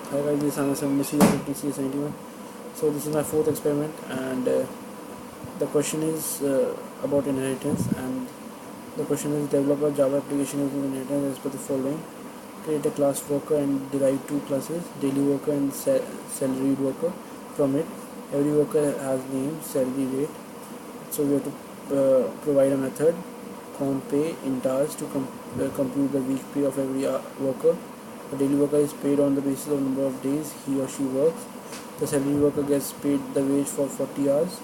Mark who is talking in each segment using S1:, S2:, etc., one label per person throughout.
S1: Hi guys, this is Anasan TCS91. So this is my fourth experiment, and the question is about inheritance. And the question is, develop a Java application using inheritance as per the following: create a class worker and derive two classes, daily worker and salaried worker. From it, every worker has name, salary, rate. So we have to provide a method compay in hours to compute the week pay of every worker. A daily worker is paid on the basis of number of days he or she works. The salary worker gets paid the wage for 40 hours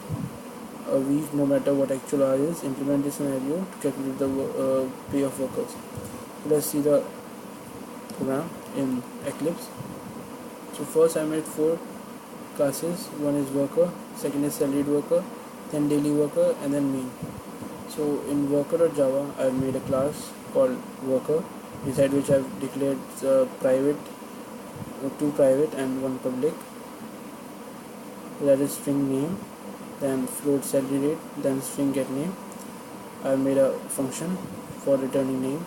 S1: a week, no matter what actual hour is. Implement this scenario to calculate the pay of workers. Let's see the program in Eclipse. So first I made four classes. One is worker, second is salaried worker, then daily worker, and then main. So in worker.java I've made a class called worker, inside which I've declared two private and one public. That is string name, then float salary rate, then string get name. I've made a function for returning name.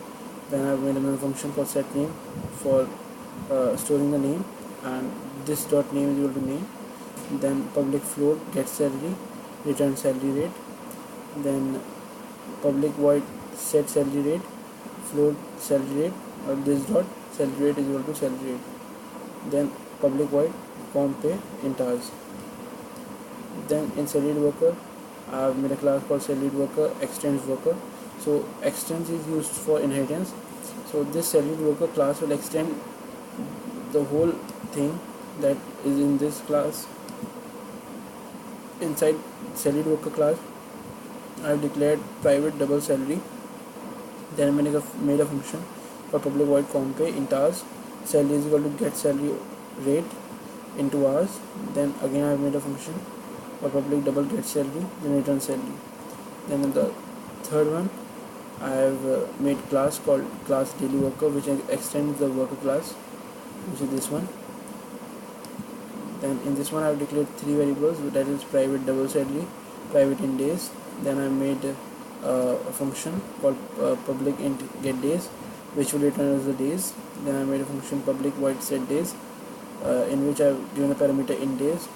S1: Then I've made another function called set name for storing the name, and this dot name is equal to name. Then public float get salary, return salary rate. Then public void set salary rate, float salary rate, or this dot salary rate is equal to salary rate. Then public void compay int hours. Then in salaried worker I have made a class called salaried worker extends worker. So extends is used for inheritance. So this salaried worker class will extend the whole thing that is in this class. Inside salaried worker class I have declared private double salary. Then I made a function for public void compay int hours. Salary is equal to get salary rate into hours. Then again I have made a function for public double get salary, then return salary. Then in the third one I have made class called class daily worker, which extends the worker class, which is this one. Then in this one I have declared three variables, that is private double salary, private in days. Then I made a function called public int get days, which will return as the days. Then I made a function public void set days, in which I have given a parameter in days.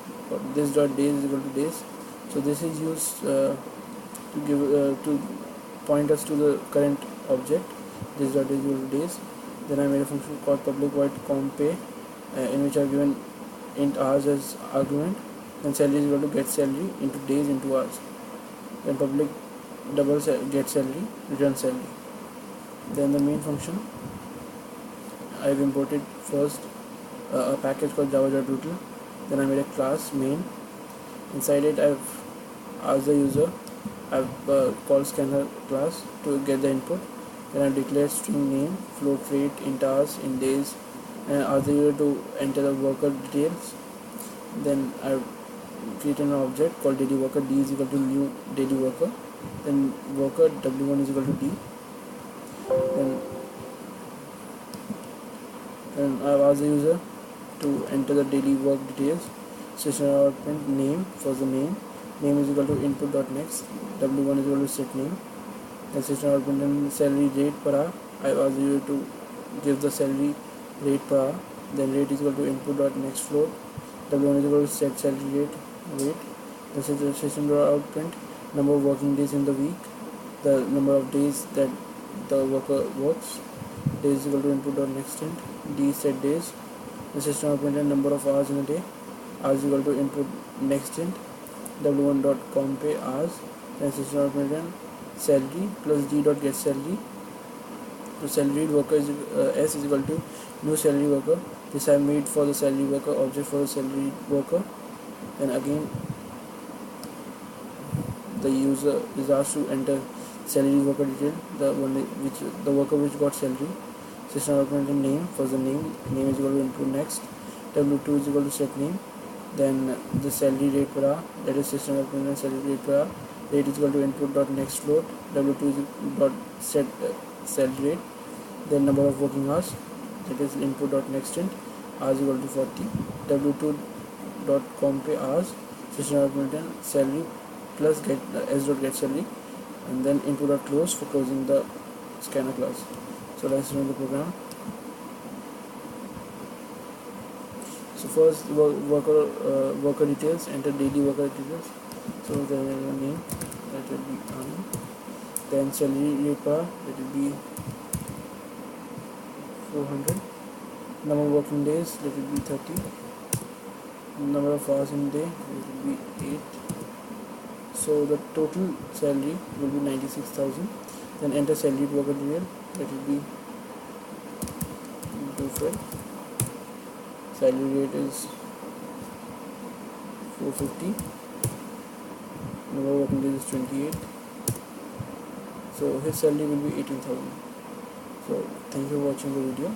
S1: This dot days is equal to days. So this is used to point us to the current object. This dot is equal to days. Then I made a function called public void compay, in which I have given int hours as argument. Then salary is equal to get salary into days into hours. Then public double get salary, return salary. Then the main function I have imported first a package called java.util. Then I made a class main. Inside it I've asked the user, I've called scanner class to get the input. Then I've declared string name, float rate, int hours, in days, and asked the user to enter the worker details. Then I've created an object called daily worker. D is equal to new daily worker. Then worker w1 is equal to d. Then I've asked the user to enter the daily work details. System.out name for the name. Name is equal to input.next. W1 is equal to set name. Then system.out and salary rate per hour. I've asked the user to give the salary rate per hour. Then rate is equal to input.next float. W1 is equal to set salary rate. The system.out number of working days in the week. The number of days that the worker works. Days is equal to input.next int. D set days. The system out number of hours in a day. Hours is equal to input next int. W1 dot compay hours. Then system out salary plus D dot get salary. So salaried worker is S is equal to new salary worker. This I made for the salary worker object for the salaried worker. Then again the user is asked to enter salary worker detail, the worker which got salary. System out name for the name is equal to input next. W2 is equal to set name. Then the salary rate per hour, that is system out salary rate per hour. Rate is equal to input dot next float. W2 is dot set salary rate. Then number of working hours, that is input dot next int. Hours is equal to 40. W2 dot compay hours. System out salary plus get s dot get salary, and then input dot close for closing the scanner class. So let's run the program. So first worker details, enter daily worker details. So there is a name, that will be Anand. Then salary rate per, that will be 400. Number of working days, that will be 30. Number of hours in day, that will be 8. So the total salary will be 96,000. Then enter salary worker detail, that will be 25. Salary rate is 450. Number of working days is 28. So his salary will be 18,000. So thank you for watching the video.